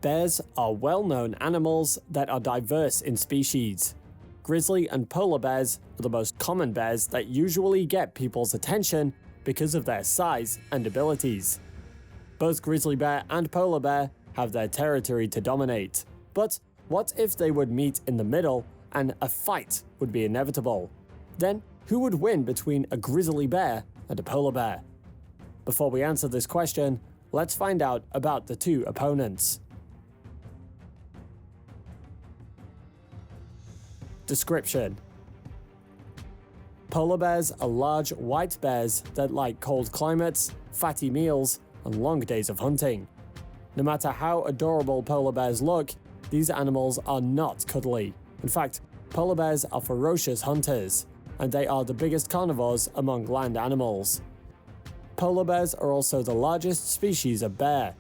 Bears are well-known animals that are diverse in species. Grizzly and polar bears are the most common bears that usually get people's attention because of their size and abilities. Both grizzly bear and polar bear have their territory to dominate. But what if they would meet in the middle and a fight would be inevitable? Then who would win between a grizzly bear and a polar bear? Before we answer this question, let's find out about the two opponents. Description: Polar bears are large white bears that like cold climates, fatty meals, and long days of hunting. No matter how adorable polar bears look, these animals are not cuddly. In fact, polar bears are ferocious hunters, and they are the biggest carnivores among land animals. Polar bears are also the largest species of bear.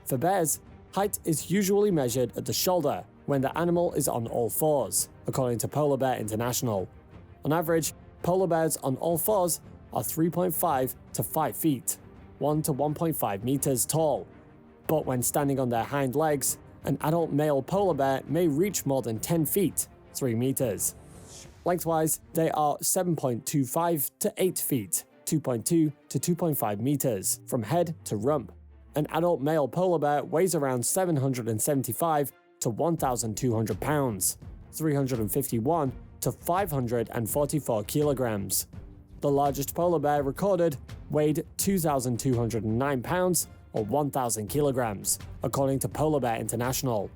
For bears, height is usually measured at the shoulder when the animal is on all fours, according to Polar Bear International. On average, polar bears on all fours are 3.5 to 5 feet, 1 to 1.5 meters tall. But when standing on their hind legs, an adult male polar bear may reach more than 10 feet, 3 meters. Lengthwise, they are 7.25 to 8 feet, 2.2 to 2.5 meters, from head to rump. An adult male polar bear weighs around 775 to 1,200 pounds, 351 to 544 kilograms. The largest polar bear recorded weighed 2,209 pounds or 1,000 kilograms, according to Polar Bear International.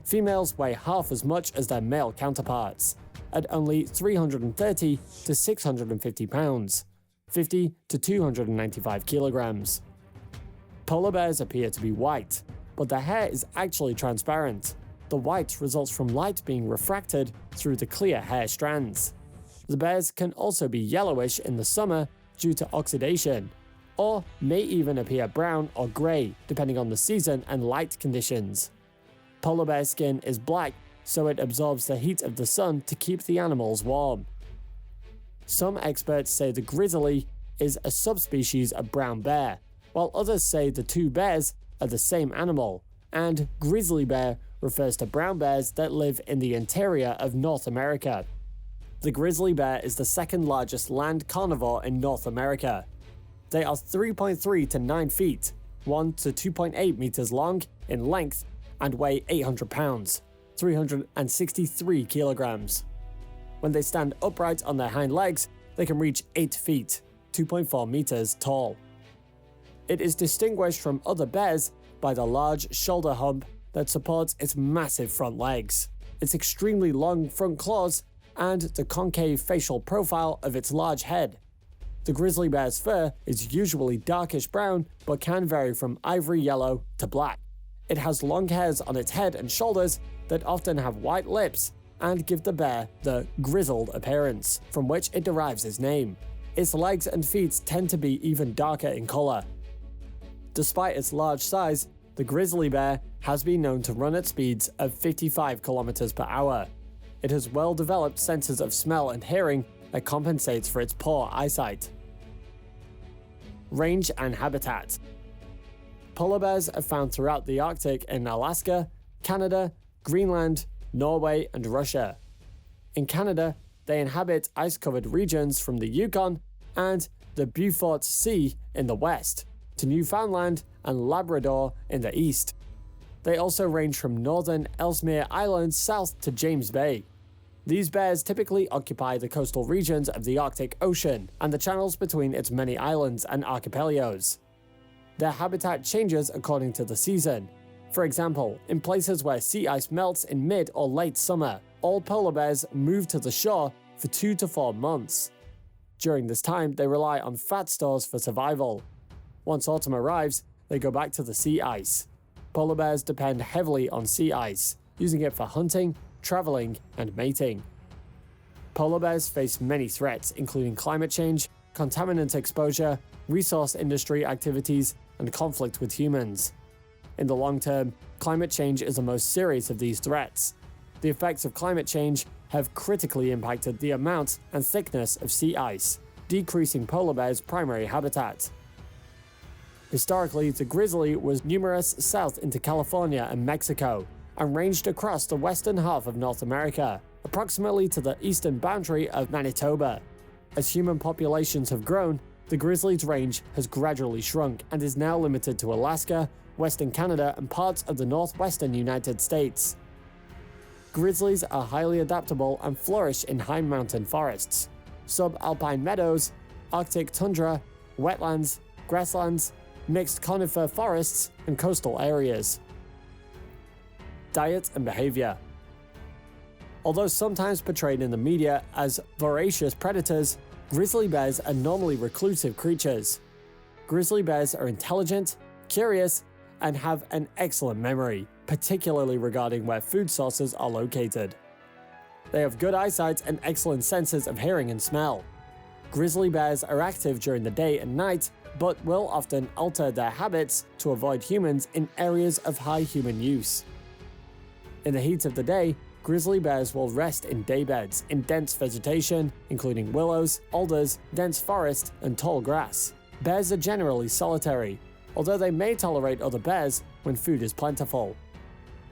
Females weigh half as much as their male counterparts, at only 330 to 650 pounds, 50 to 295 kilograms. Polar bears appear to be white, but their hair is actually transparent. The white results from light being refracted through the clear hair strands. The bears can also be yellowish in the summer due to oxidation, or may even appear brown or grey depending on the season and light conditions. Polar bear skin is black, so it absorbs the heat of the sun to keep the animals warm. Some experts say the grizzly is a subspecies of brown bear, while others say the two bears are the same animal, and grizzly bear refers to brown bears that live in the interior of North America. The grizzly bear is the second largest land carnivore in North America. They are 3.3 to 9 feet, 1 to 2.8 meters long in length, and weigh 800 pounds, 363 kilograms. When they stand upright on their hind legs, they can reach 8 feet, 2.4 meters tall. It is distinguished from other bears by the large shoulder hump that supports its massive front legs, its extremely long front claws, and the concave facial profile of its large head. The grizzly bear's fur is usually darkish brown, but can vary from ivory yellow to black. It has long hairs on its head and shoulders that often have white lips and give the bear the grizzled appearance, from which it derives its name. Its legs and feet tend to be even darker in color. Despite its large size, the grizzly bear has been known to run at speeds of 55 kilometers per hour. It has well-developed senses of smell and hearing that compensates for its poor eyesight. Range and habitat. Polar bears are found throughout the Arctic in Alaska, Canada, Greenland, Norway, and Russia. In Canada, they inhabit ice-covered regions from the Yukon and the Beaufort Sea in the west, to Newfoundland and Labrador in the east. They also range from northern Ellesmere Island south to James Bay. These bears typically occupy the coastal regions of the Arctic Ocean and the channels between its many islands and archipelagos. Their habitat changes according to the season. For example, in places where sea ice melts in mid or late summer, all polar bears move to the shore for 2 to 4 months. During this time, they rely on fat stores for survival. Once autumn arrives, they go back to the sea ice. Polar bears depend heavily on sea ice, using it for hunting, traveling, and mating. Polar bears face many threats, including climate change, contaminant exposure, resource industry activities, and conflict with humans. In the long term, climate change is the most serious of these threats. The effects of climate change have critically impacted the amount and thickness of sea ice, decreasing polar bears' primary habitat. Historically, the grizzly was numerous south into California and Mexico, and ranged across the western half of North America, approximately to the eastern boundary of Manitoba. As human populations have grown, the grizzly's range has gradually shrunk and is now limited to Alaska, Western Canada, and parts of the northwestern United States. Grizzlies are highly adaptable and flourish in high mountain forests, subalpine meadows, Arctic tundra, wetlands, grasslands, mixed conifer forests, and coastal areas. Diet and behavior. Although sometimes portrayed in the media as voracious predators, grizzly bears are normally reclusive creatures. Grizzly bears are intelligent, curious, and have an excellent memory, particularly regarding where food sources are located. They have good eyesight and excellent senses of hearing and smell. Grizzly bears are active during the day and night, but will often alter their habits to avoid humans in areas of high human use. In the heat of the day, grizzly bears will rest in daybeds in dense vegetation, including willows, alders, dense forest, and tall grass. Bears are generally solitary, although they may tolerate other bears when food is plentiful.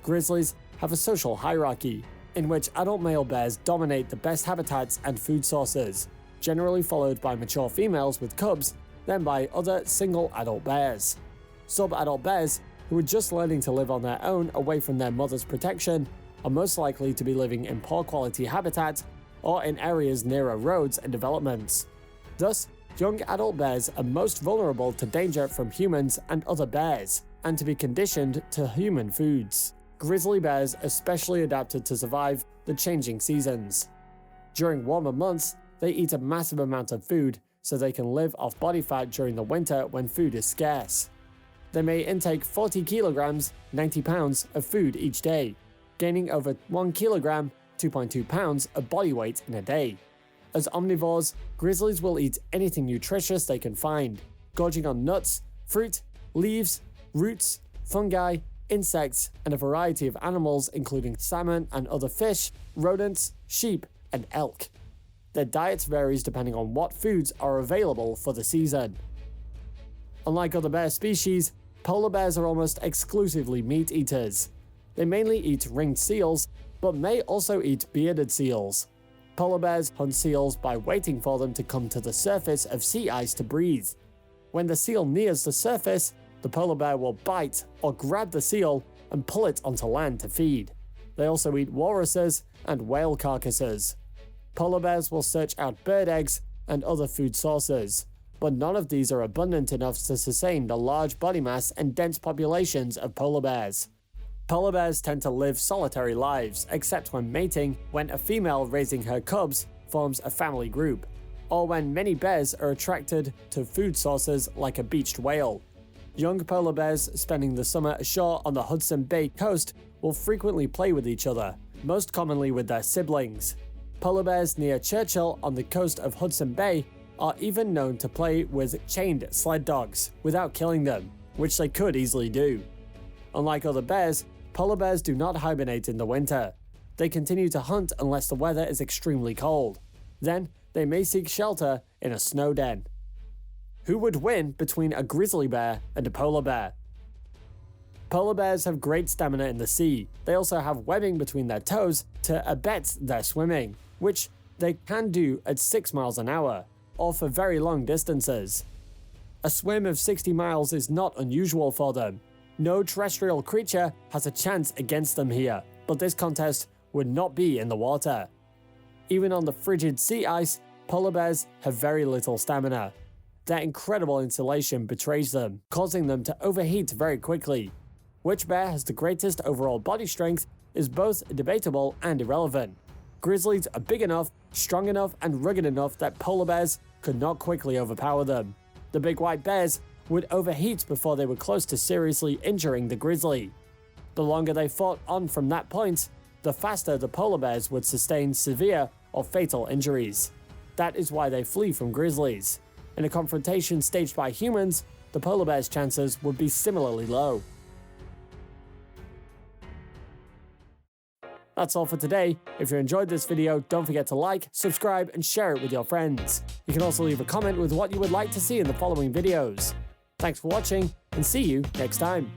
Grizzlies have a social hierarchy, in which adult male bears dominate the best habitats and food sources, generally followed by mature females with cubs, then by other single adult bears. Sub-adult bears, who are just learning to live on their own away from their mother's protection, are most likely to be living in poor quality habitat or in areas nearer roads and developments. Thus, young adult bears are most vulnerable to danger from humans and other bears, and to be conditioned to human foods. Grizzly bears especially adapted to survive the changing seasons. During warmer months, they eat a massive amount of food so they can live off body fat during the winter when food is scarce. They may intake 40 kilograms, 90 pounds of food each day, gaining over 1 kilogram, 2.2 pounds of body weight in a day. As omnivores, grizzlies will eat anything nutritious they can find, gorging on nuts, fruit, leaves, roots, fungi, insects, and a variety of animals including salmon and other fish, rodents, sheep, and elk. Their diet varies depending on what foods are available for the season. Unlike other bear species, polar bears are almost exclusively meat eaters. They mainly eat ringed seals, but may also eat bearded seals. Polar bears hunt seals by waiting for them to come to the surface of sea ice to breathe. When the seal nears the surface, the polar bear will bite or grab the seal and pull it onto land to feed. They also eat walruses and whale carcasses. Polar bears will search out bird eggs and other food sources, but none of these are abundant enough to sustain the large body mass and dense populations of polar bears. Polar bears tend to live solitary lives, except when mating, when a female raising her cubs forms a family group, or when many bears are attracted to food sources like a beached whale. Young polar bears spending the summer ashore on the Hudson Bay coast will frequently play with each other, most commonly with their siblings. Polar bears near Churchill on the coast of Hudson Bay are even known to play with chained sled dogs without killing them, which they could easily do. Unlike other bears, polar bears do not hibernate in the winter. They continue to hunt unless the weather is extremely cold. Then, they may seek shelter in a snow den. Who would win between a grizzly bear and a polar bear? Polar bears have great stamina in the sea. They also have webbing between their toes to abet their swimming, which they can do at 6 miles an hour, or for very long distances. A swim of 60 miles is not unusual for them. No terrestrial creature has a chance against them here, but this contest would not be in the water. Even on the frigid sea ice, polar bears have very little stamina. Their incredible insulation betrays them, causing them to overheat very quickly. Which bear has the greatest overall body strength is both debatable and irrelevant. Grizzlies are big enough, strong enough, and rugged enough that polar bears could not quickly overpower them. The big white bears would overheat before they were close to seriously injuring the grizzly. The longer they fought on from that point, the faster the polar bears would sustain severe or fatal injuries. That is why they flee from grizzlies. In a confrontation staged by humans, the polar bear's chances would be similarly low. That's all for today. If you enjoyed this video, don't forget to like, subscribe, and share it with your friends. You can also leave a comment with what you would like to see in the following videos. Thanks for watching, and see you next time.